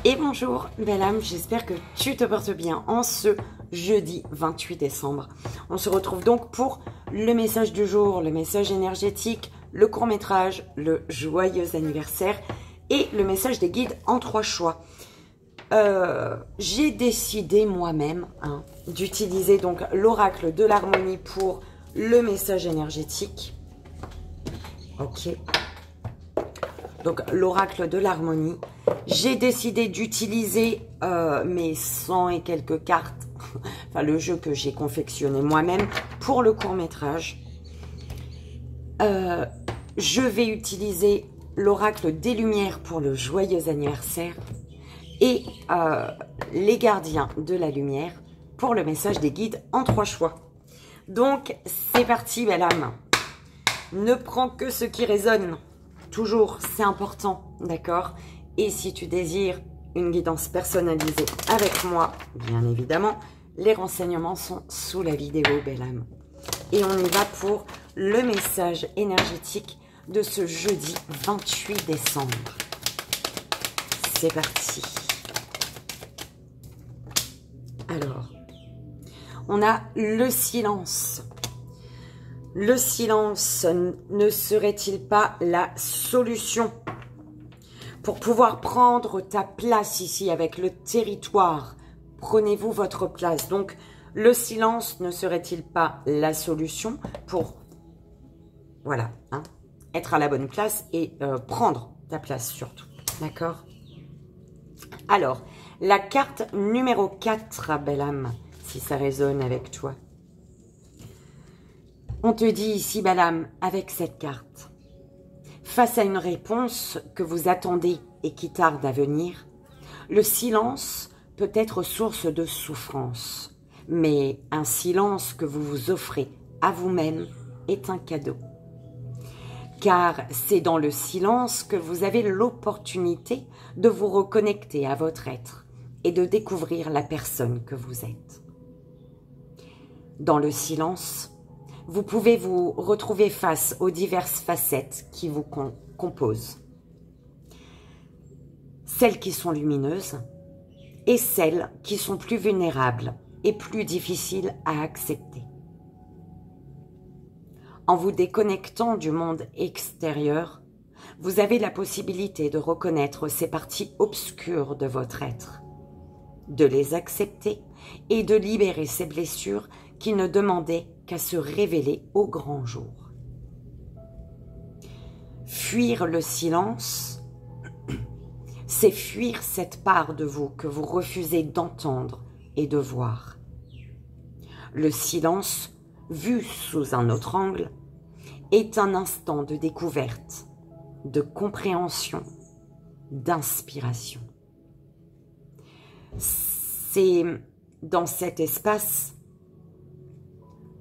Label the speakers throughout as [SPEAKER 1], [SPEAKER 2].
[SPEAKER 1] Et bonjour belle âme, j'espère que tu te portes bien en ce jeudi 28 décembre. On se retrouve donc pour le message du jour, le message énergétique, le court-métrage, le joyeux anniversaire et le message des guides en 3 choix. J'ai décidé moi-même d'utiliser donc l'oracle de l'harmonie pour le message énergétique. Ok. Donc l'oracle de l'harmonie. J'ai décidé d'utiliser mes 100 et quelques cartes, enfin le jeu que j'ai confectionné moi-même pour le court-métrage. Je vais utiliser l'oracle des lumières pour le joyeux anniversaire et les gardiens de la lumière pour le message des guides en 3 choix. Donc c'est parti belle âme. Ne prends que ce qui résonne. Toujours, c'est important, d'accord? Et si tu désires une guidance personnalisée avec moi, bien évidemment, les renseignements sont sous la vidéo, belle âme. Et on y va pour le message énergétique de ce jeudi 28 décembre. C'est parti. Alors, on a le silence. Le silence ne serait-il pas la solution pour pouvoir prendre ta place ici avec le territoire? Prenez-vous votre place. Donc, le silence ne serait-il pas la solution pour, voilà, être à la bonne place et prendre ta place surtout. D'accord? Alors, la carte numéro 4, belle âme, si ça résonne avec toi. On te dit ici, belle âme, avec cette carte, face à une réponse que vous attendez et qui tarde à venir, le silence peut être source de souffrance, mais un silence que vous vous offrez à vous-même est un cadeau. Car c'est dans le silence que vous avez l'opportunité de vous reconnecter à votre être et de découvrir la personne que vous êtes. Dans le silence, vous pouvez vous retrouver face aux diverses facettes qui vous composent. Celles qui sont lumineuses et celles qui sont plus vulnérables et plus difficiles à accepter. En vous déconnectant du monde extérieur, vous avez la possibilité de reconnaître ces parties obscures de votre être, de les accepter et de libérer ces blessures qui ne demandaient qu'à se révéler au grand jour. Fuir le silence, c'est fuir cette part de vous que vous refusez d'entendre et de voir. Le silence, vu sous un autre angle, est un instant de découverte, de compréhension, d'inspiration. C'est dans cet espace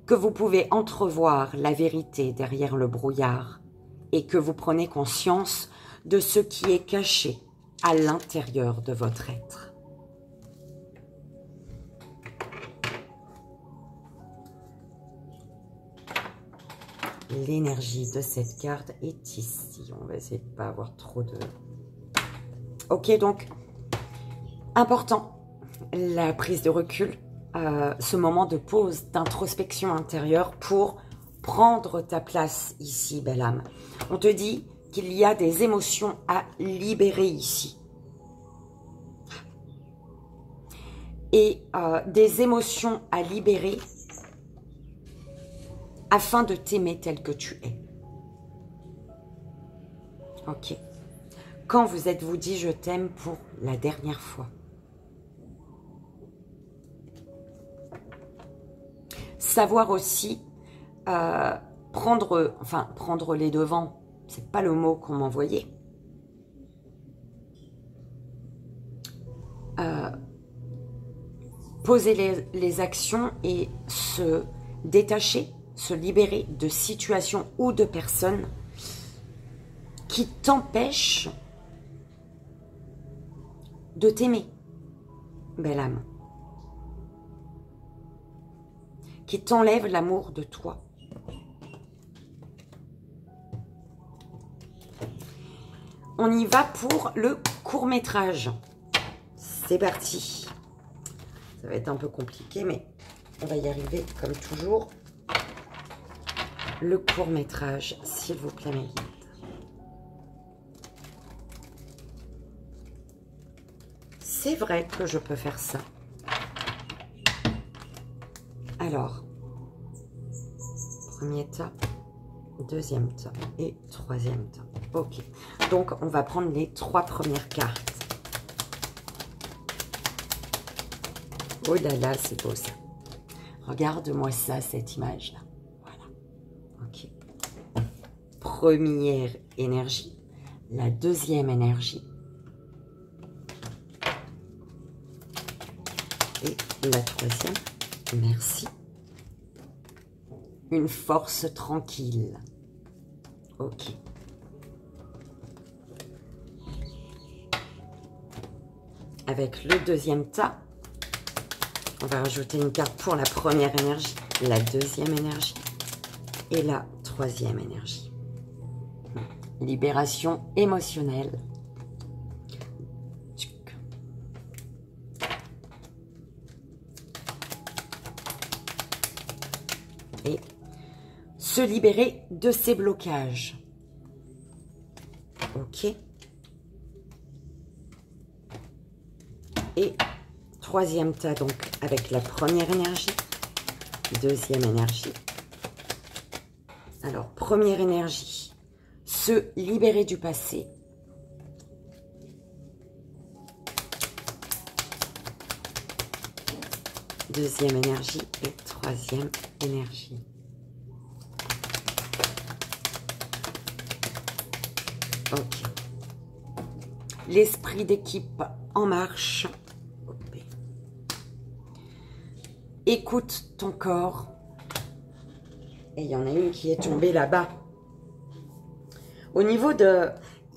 [SPEAKER 1] que vous pouvez entrevoir la vérité derrière le brouillard et que vous prenez conscience de ce qui est caché à l'intérieur de votre être. L'énergie de cette carte est ici. On va essayer de ne pas avoir trop de... Ok, donc, important, la prise de recul, ce moment de pause, d'introspection intérieure pour prendre ta place ici, belle âme. On te dit qu'il y a des émotions à libérer ici. Et des émotions à libérer afin de t'aimer tel que tu es. Ok. Quand vous êtes-vous dit je t'aime pour la dernière fois? Savoir aussi prendre les devants, c'est pas le mot qu'on m'envoyait. Poser les actions et se détacher, se libérer de situations ou de personnes qui t'empêchent de t'aimer, belle âme. Qui t'enlève l'amour de toi. On y va pour le court-métrage. c'est parti. Ça va être un peu compliqué, mais on va y arriver comme toujours. Le court-métrage, s'il vous plaît, mes guides. C'est vrai que je peux faire ça. Alors, premier tas, deuxième tas et troisième tas. Ok. Donc, on va prendre les 3 premières cartes. Oh là là, c'est beau ça. Regarde-moi ça, cette image-là. Voilà. Ok. Première énergie. La deuxième énergie. Et la troisième. Merci. Une force tranquille. Ok. Avec le deuxième tas, on va rajouter une carte pour la première énergie, la deuxième énergie et la troisième énergie. Libération émotionnelle. Et se libérer de ces blocages. Ok. Et troisième tas, donc, avec la première énergie, deuxième énergie. Alors, première énergie, se libérer du passé. Deuxième énergie et troisième énergie. Ok. L'esprit d'équipe en marche. Écoute ton corps. Et il y en a une qui est tombée là-bas. Au niveau de...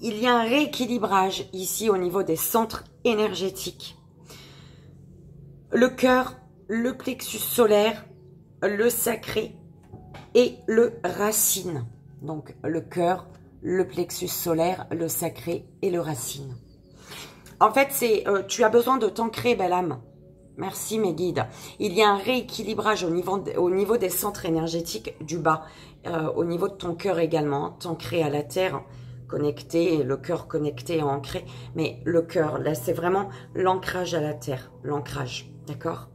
[SPEAKER 1] Il y a un rééquilibrage ici au niveau des centres énergétiques. Le cœur, le plexus solaire, le sacré et le racine. Donc le cœur, le plexus solaire, le sacré et le racine. En fait, c'est tu as besoin de t'ancrer, belle âme. Merci mes guides. Il y a un rééquilibrage au niveau des centres énergétiques du bas, au niveau de ton cœur également, t'ancrer à la terre, connecté, le cœur connecté et ancré. Mais le cœur, là, c'est vraiment l'ancrage à la terre, l'ancrage, d'accord?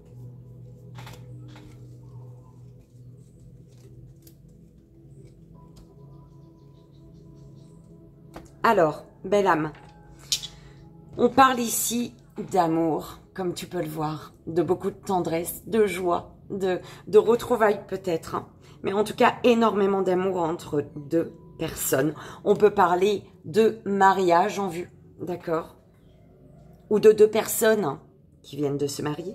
[SPEAKER 1] Alors, belle âme, on parle ici d'amour, comme tu peux le voir, de beaucoup de tendresse, de joie, de retrouvailles peut-être, hein. Mais en tout cas, énormément d'amour entre deux personnes. On peut parler de mariage en vue, d'accord? Ou de deux personnes hein, qui viennent de se marier.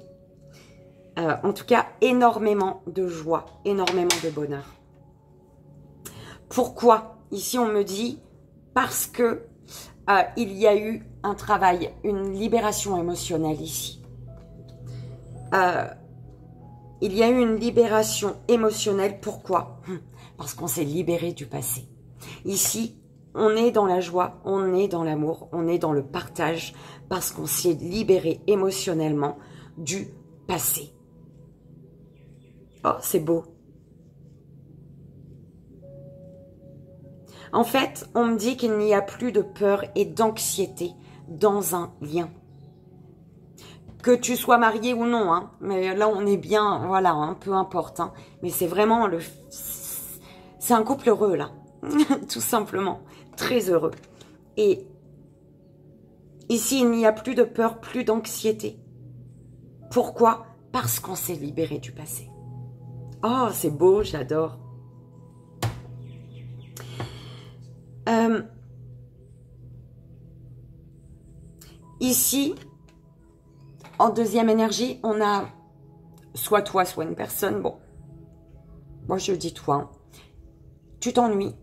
[SPEAKER 1] En tout cas, énormément de joie, énormément de bonheur. Pourquoi? Ici, on me dit, parce que il y a eu un travail, une libération émotionnelle ici. Il y a eu une libération émotionnelle. Pourquoi? Parce qu'on s'est libéré du passé. Ici, on est dans la joie, on est dans l'amour, on est dans le partage, parce qu'on s'est libéré émotionnellement du passé. Oh, c'est beau. En fait, on me dit qu'il n'y a plus de peur et d'anxiété dans un lien. Que tu sois marié ou non, hein, mais là on est bien, voilà, hein, peu importe. Hein, mais c'est vraiment c'est un couple heureux là, tout simplement, très heureux. Et ici, il n'y a plus de peur, plus d'anxiété. Pourquoi? Parce qu'on s'est libéré du passé. Oh, c'est beau, j'adore. Ici, en deuxième énergie, on a soit toi, soit une personne. Bon, moi je dis toi. Hein. Tu t'ennuies.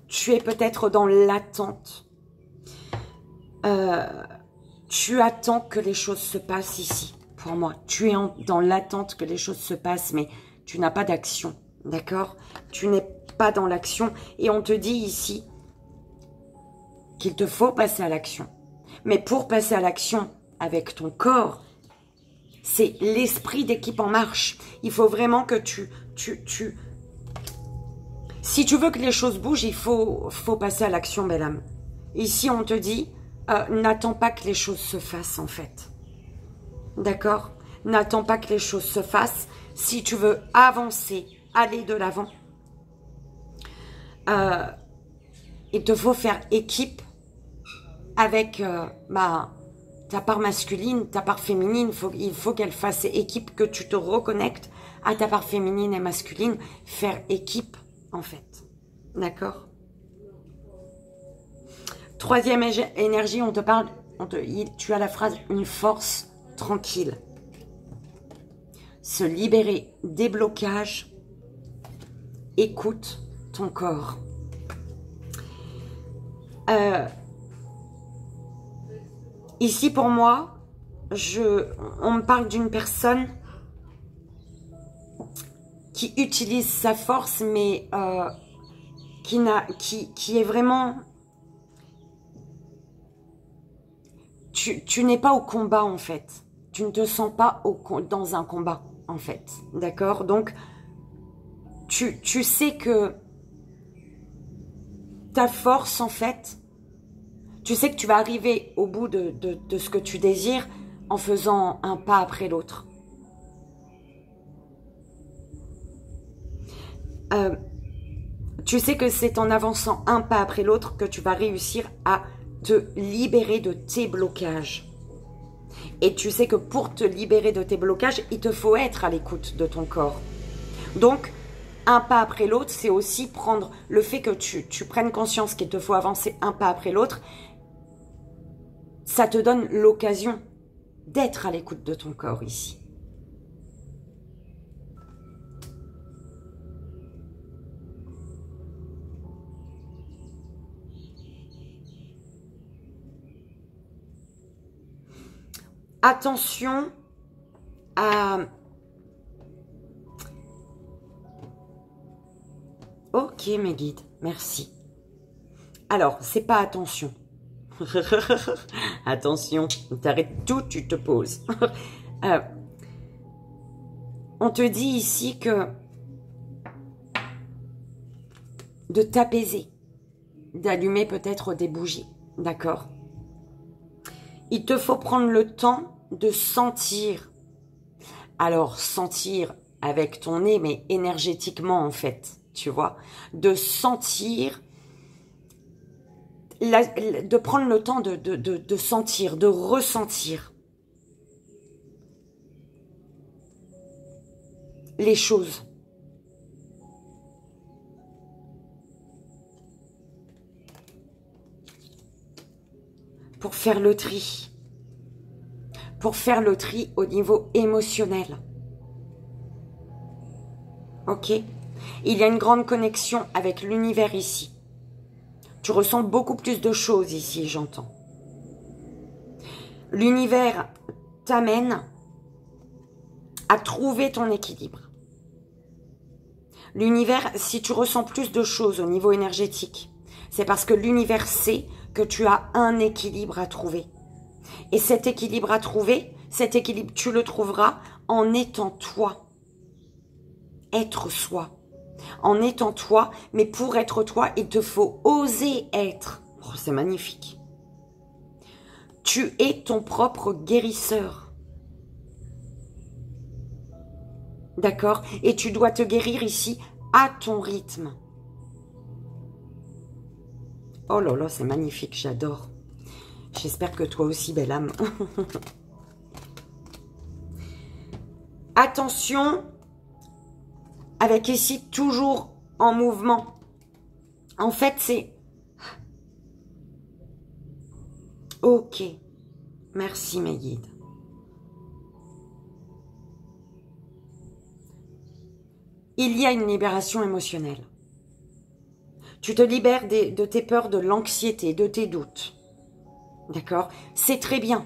[SPEAKER 1] Tu es peut-être dans l'attente. Tu attends que les choses se passent ici, pour moi. Tu es dans l'attente que les choses se passent, mais tu n'as pas d'action, d'accord? Tu n'es pas dans l'action. Et on te dit ici qu'il te faut passer à l'action. Mais pour passer à l'action avec ton corps, c'est l'esprit d'équipe en marche. Il faut vraiment que si tu veux que les choses bougent, il faut passer à l'action, belle âme. Ici, on te dit, n'attends pas que les choses se fassent, en fait. D'accord? N'attends pas que les choses se fassent. Si tu veux avancer, aller de l'avant, il te faut faire équipe avec ta part masculine, ta part féminine. Il faut qu'elle fasse équipe, que tu te reconnectes à ta part féminine et masculine. Faire équipe, en fait. D'accord? Troisième énergie, on te parle, tu as la phrase « une force tranquille ». Se libérer des blocages. Écoute ton corps. Ici, pour moi, on me parle d'une personne qui utilise sa force, mais qui est vraiment... Tu n'es pas au combat, en fait. Tu ne te sens pas dans un combat, en fait. D'accord? Donc, tu sais que ta force, en fait, tu sais que tu vas arriver au bout de ce que tu désires en faisant un pas après l'autre. Tu sais que c'est en avançant un pas après l'autre que tu vas réussir à te libérer de tes blocages. Et tu sais que pour te libérer de tes blocages, il te faut être à l'écoute de ton corps. Donc, un pas après l'autre, c'est aussi prendre le fait que tu prennes conscience qu'il te faut avancer un pas après l'autre. Ça te donne l'occasion d'être à l'écoute de ton corps ici. Attention à... Ok, mes guides, merci. Alors, c'est pas attention. Attention, t'arrêtes tout, tu te poses. On te dit ici que de t'apaiser, d'allumer peut-être des bougies, d'accord? Il te faut prendre le temps de sentir. Alors, sentir avec ton nez, mais énergétiquement en fait, tu vois. De sentir, de prendre le temps de sentir, de ressentir les choses. Pour faire le tri. Pour faire le tri au niveau émotionnel. Ok? Il y a une grande connexion avec l'univers ici. Tu ressens beaucoup plus de choses ici, j'entends. L'univers t'amène à trouver ton équilibre. L'univers, si tu ressens plus de choses au niveau énergétique, c'est parce que l'univers sait que tu as un équilibre à trouver. Et cet équilibre à trouver, cet équilibre, tu le trouveras en étant toi. Être soi. En étant toi, mais pour être toi, il te faut oser être. Oh, c'est magnifique. Tu es ton propre guérisseur. D'accord? Et tu dois te guérir ici à ton rythme. Oh là là, c'est magnifique, j'adore. J'espère que toi aussi, belle âme. Attention, avec ici toujours en mouvement. En fait, c'est... Ok. Merci, mes guides. Il y a une libération émotionnelle. Tu te libères de tes peurs, de l'anxiété, de tes doutes. D'accord? C'est très bien.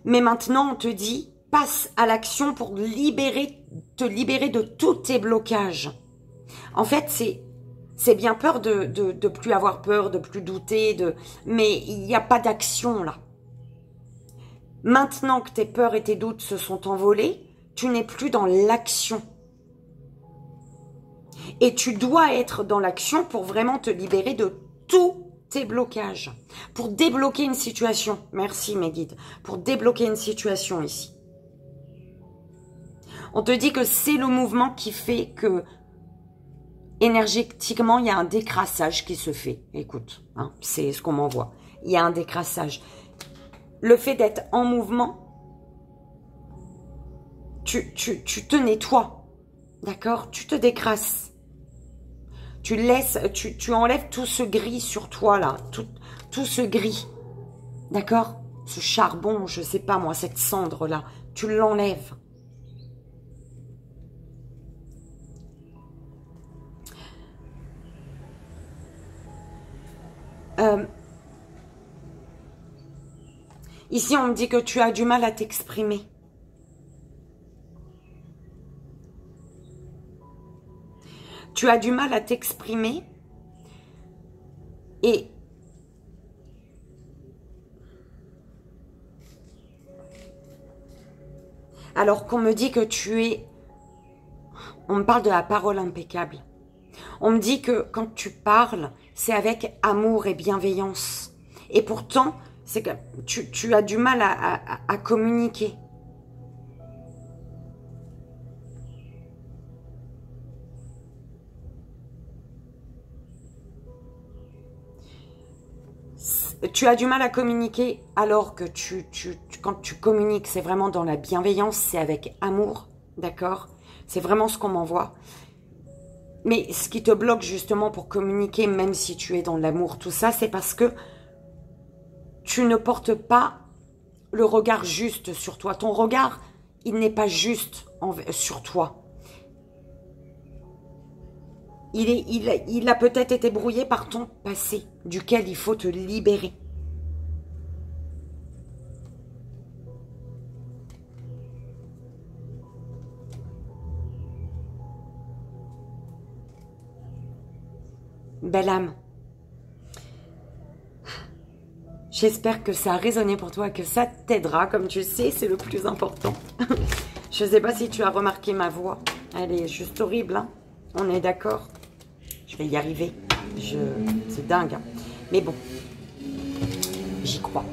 [SPEAKER 1] Mais maintenant, on te dit, passe à l'action pour te libérer de tous tes blocages. En fait, c'est bien peur de plus avoir peur, de plus douter, mais il n'y a pas d'action là. Maintenant que tes peurs et tes doutes se sont envolés, tu n'es plus dans l'action. Et tu dois être dans l'action pour vraiment te libérer de tous tes blocages. Pour débloquer une situation. Merci mes guides. Pour débloquer une situation ici. On te dit que c'est le mouvement qui fait que énergétiquement, il y a un décrassage qui se fait. Écoute, hein, c'est ce qu'on m'envoie. Il y a un décrassage. Le fait d'être en mouvement, tu te nettoies. D'accord? Tu te décrasses. Tu laisses, tu enlèves tout ce gris sur toi, là. Tout ce gris. D'accord? Ce charbon, je sais pas moi, cette cendre-là. Tu l'enlèves. Ici, on me dit que tu as du mal à t'exprimer. Tu as du mal à t'exprimer et alors qu'on me dit que tu es... On me parle de la parole impeccable. On me dit que quand tu parles, c'est avec amour et bienveillance. Et pourtant, c'est que tu as du mal à communiquer. Tu as du mal à communiquer alors que quand tu communiques, c'est vraiment dans la bienveillance, c'est avec amour, d'accord? C'est vraiment ce qu'on m'envoie. Mais ce qui te bloque justement pour communiquer, même si tu es dans l'amour, tout ça, c'est parce que tu ne portes pas le regard juste sur toi. Ton regard, il n'est pas juste sur toi. Il a peut-être été brouillé par ton passé, duquel il faut te libérer. Belle âme. J'espère que ça a résonné pour toi, que ça t'aidera. Comme tu sais, c'est le plus important. Je ne sais pas si tu as remarqué ma voix. Elle est juste horrible, hein. On est d'accord? Je vais y arriver. C'est dingue. Hein. Mais bon, j'y crois.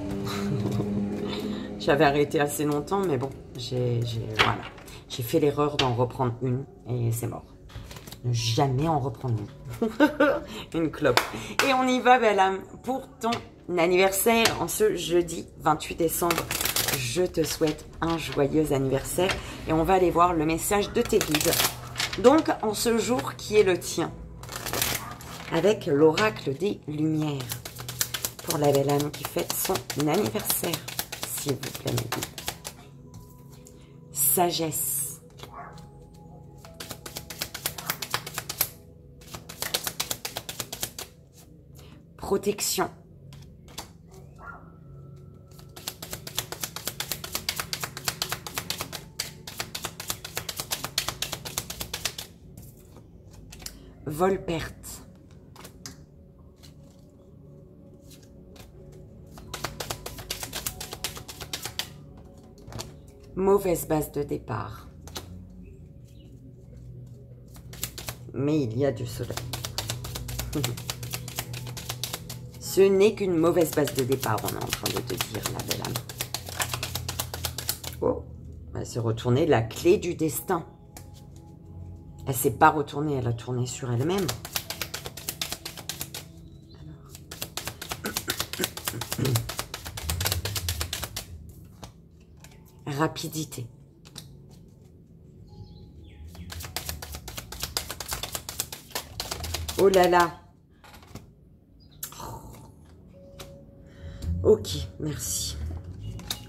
[SPEAKER 1] J'avais arrêté assez longtemps, mais bon, voilà. J'ai fait l'erreur d'en reprendre une et c'est mort. Ne jamais en reprendre une. Une clope. Et on y va, belle âme, pour ton anniversaire en ce jeudi 28 décembre. Je te souhaite un joyeux anniversaire et on va aller voir le message de tes guides. Donc, en ce jour qui est le tien, avec l'oracle des Lumières, pour la belle âme qui fête son anniversaire, s'il vous plaît, mes guides. Sagesse. Protection. Vol-perte. Mauvaise base de départ. Mais il y a du soleil. Ce n'est qu'une mauvaise base de départ, on est en train de te dire, la belle âme. Oh, elle s'est retournée la clé du destin. Elle ne s'est pas retournée, elle a tourné sur elle-même. Rapidité. Oh là là. Ok, merci.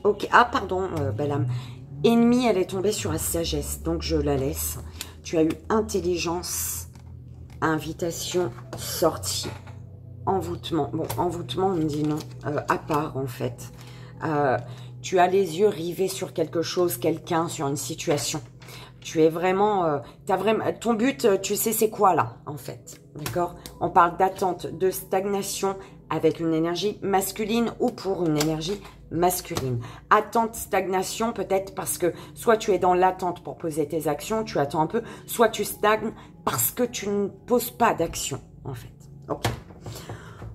[SPEAKER 1] Ok, ah pardon, belle âme. Ennemie, elle est tombée sur la sagesse, donc je la laisse. Tu as eu intelligence, invitation, sortie, envoûtement. Bon, envoûtement, on me dit non, à part en fait. Tu as les yeux rivés sur quelque chose, quelqu'un, sur une situation. Tu es vraiment, ton but, tu sais c'est quoi là, en fait, d'accord? On parle d'attente, de stagnation, avec une énergie masculine ou pour une énergie masculine. Attente, stagnation, peut-être parce que soit tu es dans l'attente pour poser tes actions, tu attends un peu, soit tu stagnes parce que tu ne poses pas d'action, en fait. Ok.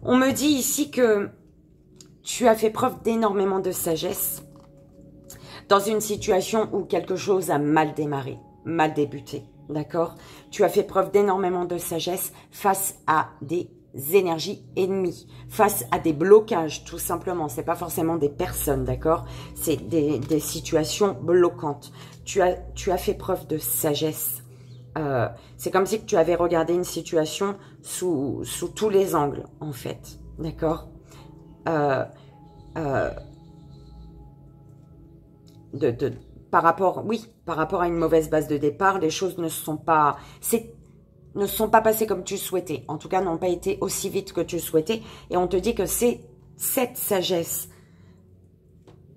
[SPEAKER 1] On me dit ici que tu as fait preuve d'énormément de sagesse dans une situation où quelque chose a mal démarré, mal débuté, d'accord? Tu as fait preuve d'énormément de sagesse face à des énergies ennemies, face à des blocages, tout simplement. C'est pas forcément des personnes, d'accord? C'est des situations bloquantes. Tu as fait preuve de sagesse. C'est comme si tu avais regardé une situation sous tous les angles, en fait, d'accord? Par rapport à une mauvaise base de départ, les choses ne sont pas passées comme tu souhaitais. En tout cas, n'ont pas été aussi vite que tu souhaitais. Et on te dit que c'est cette sagesse.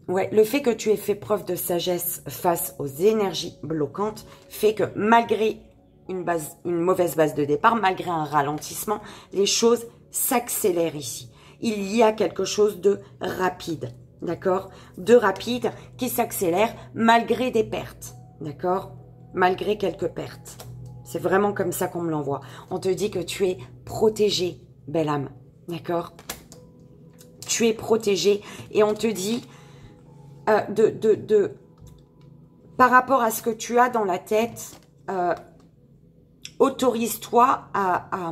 [SPEAKER 1] Ouais, le fait que tu aies fait preuve de sagesse face aux énergies bloquantes fait que malgré une mauvaise base de départ, malgré un ralentissement, les choses s'accélèrent ici. Il y a quelque chose de rapide. D'accord? De rapide qui s'accélère malgré des pertes. D'accord? Malgré quelques pertes. C'est vraiment comme ça qu'on me l'envoie. On te dit que tu es protégé, belle âme. D'accord? Tu es protégé et on te dit par rapport à ce que tu as dans la tête, autorise-toi à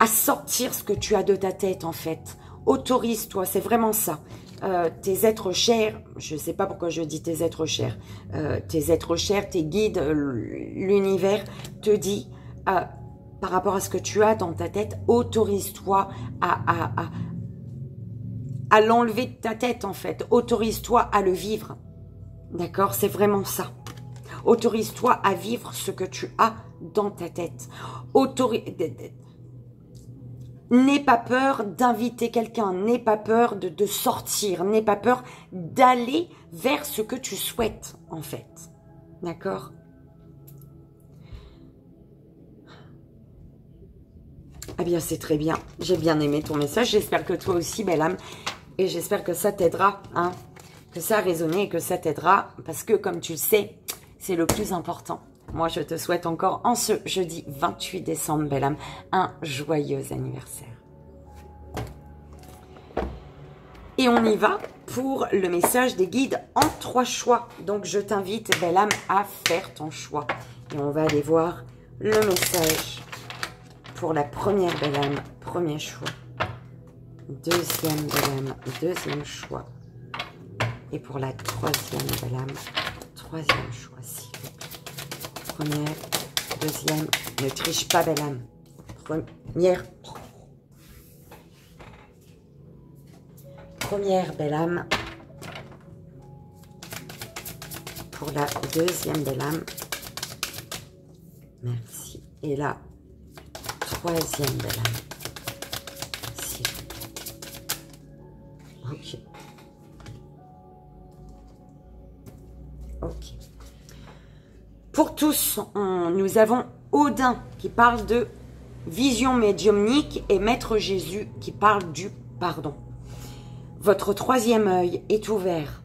[SPEAKER 1] sortir ce que tu as de ta tête en fait. Autorise-toi, c'est vraiment ça. Tes êtres chers, je ne sais pas pourquoi je dis tes êtres chers, tes guides, l'univers te dit, par rapport à ce que tu as dans ta tête, autorise-toi à l'enlever de ta tête en fait. Autorise-toi à le vivre. D'accord? C'est vraiment ça. Autorise-toi à vivre ce que tu as dans ta tête. N'aie pas peur d'inviter quelqu'un, n'aie pas peur de sortir, n'aie pas peur d'aller vers ce que tu souhaites, en fait. D'accord? Eh bien, c'est très bien. J'ai bien aimé ton message. J'espère que toi aussi, belle âme. Et j'espère que ça t'aidera, hein, que ça a résonné et que ça t'aidera. Parce que, comme tu le sais, c'est le plus important. Moi, je te souhaite encore, en ce jeudi 28 décembre, belle âme, un joyeux anniversaire. Et on y va pour le message des guides en 3 choix. Donc, je t'invite, belle âme, à faire ton choix. Et on va aller voir le message pour la première belle âme, premier choix. Deuxième belle âme, deuxième choix. Et pour la troisième belle âme, troisième choix, s'il vous plaît. Première, deuxième, ne triche pas, belle âme. Première belle âme. Pour la deuxième belle âme. Merci. Et la troisième belle âme. S'il vous plaît. Ok. Ok. Pour tous, nous avons Odin qui parle de vision médiumnique et Maître Jésus qui parle du pardon. Votre troisième œil est ouvert.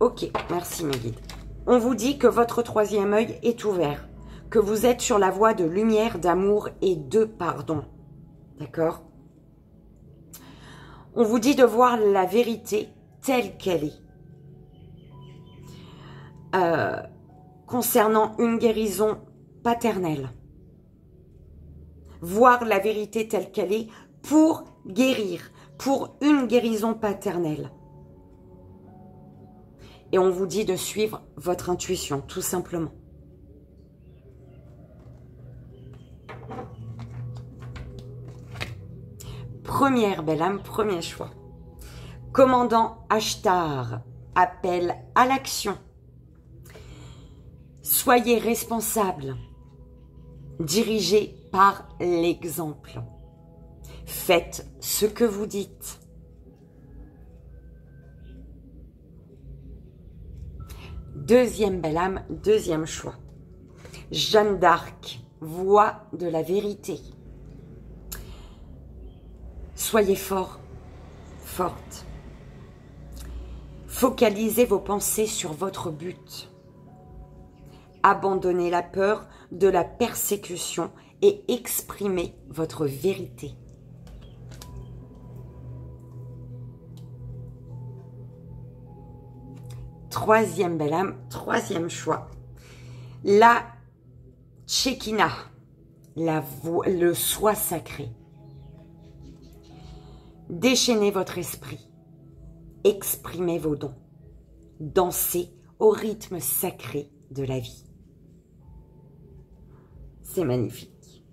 [SPEAKER 1] Ok, merci mes guides. On vous dit que votre troisième œil est ouvert, que vous êtes sur la voie de lumière, d'amour et de pardon. D'accord? On vous dit de voir la vérité telle qu'elle est. Concernant une guérison paternelle. Voir la vérité telle qu'elle est pour guérir, pour une guérison paternelle. Et on vous dit de suivre votre intuition, tout simplement. Première belle âme, premier choix. Commandant Ashtar, appel à l'action. Soyez responsable, dirigez par l'exemple. Faites ce que vous dites. Deuxième belle âme, deuxième choix. Jeanne d'Arc, voie de la vérité. Soyez fort, forte. Focalisez vos pensées sur votre but. Abandonnez la peur de la persécution et exprimez votre vérité. Troisième belle âme, troisième choix. La Shekinah, le soi sacré. Déchaînez votre esprit. Exprimez vos dons. Dansez au rythme sacré de la vie. C'est magnifique.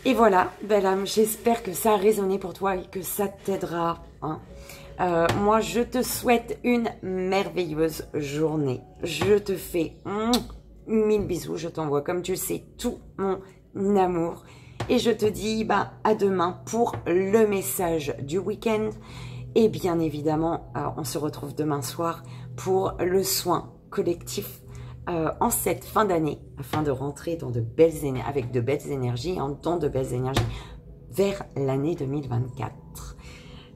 [SPEAKER 1] Et voilà, belle âme, j'espère que ça a résonné pour toi et que ça t'aidera. Hein. Moi, je te souhaite une merveilleuse journée. Je te fais 1000 bisous. Je t'envoie, comme tu le sais, tout mon amour. Et je te dis à demain pour le message du week-end. Et bien évidemment, on se retrouve demain soir pour le soin collectif en cette fin d'année, afin de rentrer dans avec de belles énergies, dans de belles énergies vers l'année 2024.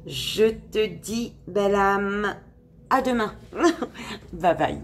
[SPEAKER 1] Je te dis, belle âme, à demain. Bye bye.